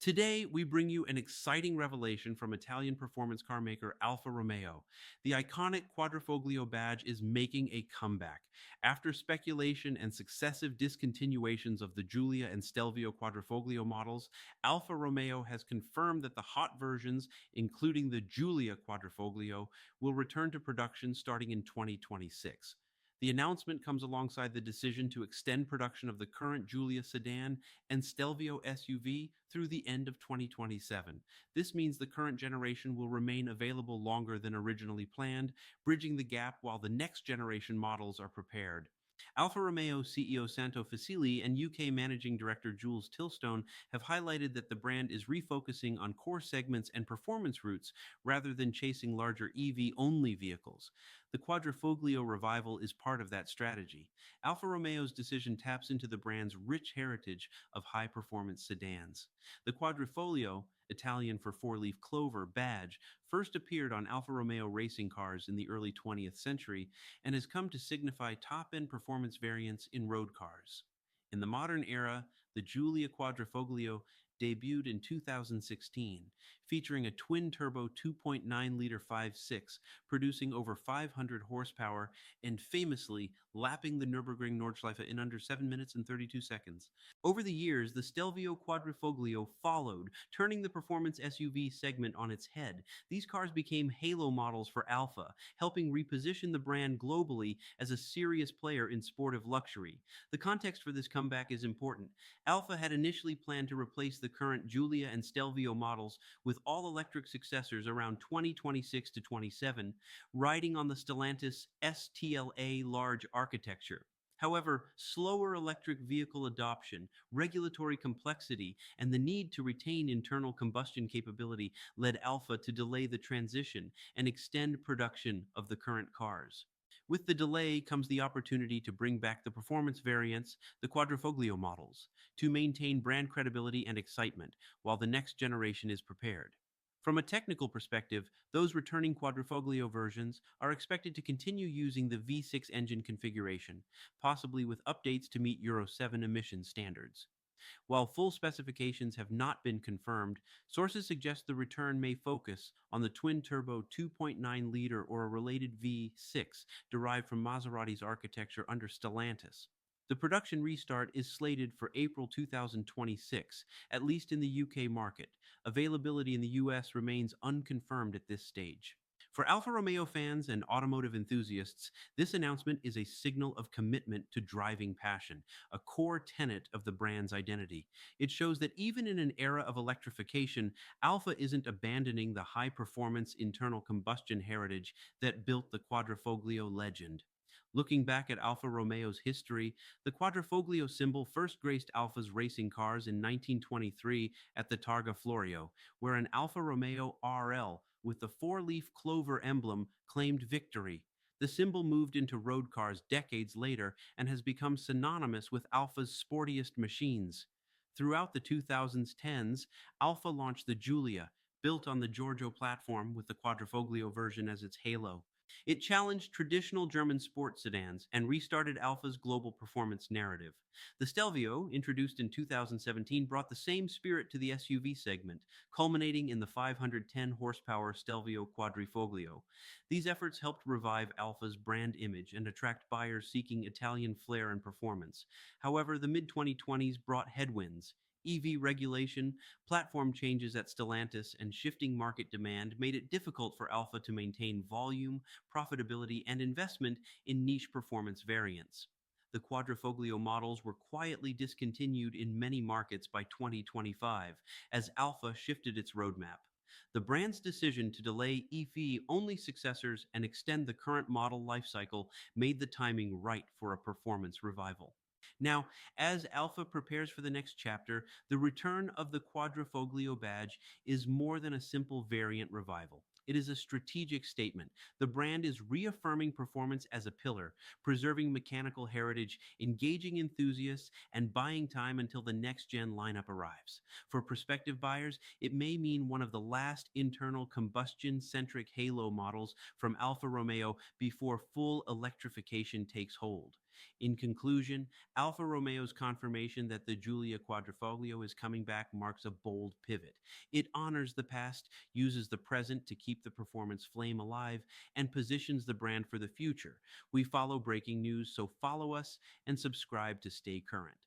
Today, we bring you an exciting revelation from Italian performance car maker Alfa Romeo. The iconic Quadrifoglio badge is making a comeback. After speculation and successive discontinuations of the Giulia and Stelvio Quadrifoglio models, Alfa Romeo has confirmed that the hot versions, including the Giulia Quadrifoglio, will return to production starting in 2026. The announcement comes alongside the decision to extend production of the current Giulia sedan and Stelvio SUV through the end of 2027. This means the current generation will remain available longer than originally planned, bridging the gap while the next generation models are prepared. Alfa Romeo CEO Santo Facili and UK Managing Director Jules Tilstone have highlighted that the brand is refocusing on core segments and performance routes rather than chasing larger EV only vehicles. The Quadrifoglio revival is part of that strategy. Alfa Romeo's decision taps into the brand's rich heritage of high performance sedans. The Quadrifoglio, Italian for four-leaf clover badge, first appeared on Alfa Romeo racing cars in the early 20th century and has come to signify top-end performance variants in road cars. In the modern era, the Giulia Quadrifoglio debuted in 2016, featuring a twin-turbo 2.9-liter 5.6, producing over 500 horsepower and famously lapping the Nürburgring Nordschleife in under 7 minutes and 32 seconds. Over the years, the Stelvio Quadrifoglio followed, turning the performance SUV segment on its head. These cars became halo models for Alfa, helping reposition the brand globally as a serious player in sportive luxury. The context for this comeback is important. Alfa had initially planned to replace the current Giulia and Stelvio models with all-electric successors around 2026 to 27, riding on the Stellantis STLA large architecture. However, slower electric vehicle adoption, regulatory complexity, and the need to retain internal combustion capability led Alfa to delay the transition and extend production of the current cars. With the delay comes the opportunity to bring back the performance variants, the Quadrifoglio models, to maintain brand credibility and excitement while the next generation is prepared. From a technical perspective, those returning Quadrifoglio versions are expected to continue using the V6 engine configuration, possibly with updates to meet Euro 7 emission standards. While full specifications have not been confirmed, sources suggest the return may focus on the twin-turbo 2.9-liter or a related V6 derived from Maserati's architecture under Stellantis. The production restart is slated for April 2026, at least in the UK market. Availability in the US remains unconfirmed at this stage. For Alfa Romeo fans and automotive enthusiasts, this announcement is a signal of commitment to driving passion, a core tenet of the brand's identity. It shows that even in an era of electrification, Alfa isn't abandoning the high-performance internal combustion heritage that built the Quadrifoglio legend. Looking back at Alfa Romeo's history, the Quadrifoglio symbol first graced Alfa's racing cars in 1923 at the Targa Florio, where an Alfa Romeo RL with the four-leaf clover emblem claimed victory. The symbol moved into road cars decades later and has become synonymous with Alfa's sportiest machines. Throughout the 2010s, Alfa launched the Giulia, built on the Giorgio platform with the Quadrifoglio version as its halo. It challenged traditional German sports sedans and restarted Alfa's global performance narrative. The Stelvio, introduced in 2017, brought the same spirit to the SUV segment, culminating in the 510 horsepower Stelvio Quadrifoglio. These efforts helped revive Alfa's brand image and attract buyers seeking Italian flair and performance. However, the mid-2020s brought headwinds. EV regulation, platform changes at Stellantis, and shifting market demand made it difficult for Alfa to maintain volume, profitability, and investment in niche performance variants. The Quadrifoglio models were quietly discontinued in many markets by 2025 as Alfa shifted its roadmap. The brand's decision to delay EV-only successors and extend the current model lifecycle made the timing right for a performance revival. Now, as Alpha prepares for the next chapter, the return of the Quadrifoglio badge is more than a simple variant revival. It is a strategic statement. The brand is reaffirming performance as a pillar, preserving mechanical heritage, engaging enthusiasts, and buying time until the next-gen lineup arrives. For prospective buyers, it may mean one of the last internal combustion-centric halo models from Alfa Romeo before full electrification takes hold. In conclusion, Alfa Romeo's confirmation that the Giulia Quadrifoglio is coming back marks a bold pivot. It honors the past, uses the present to keep the performance flame alive, and positions the brand for the future. We follow breaking news, so follow us and subscribe to stay current.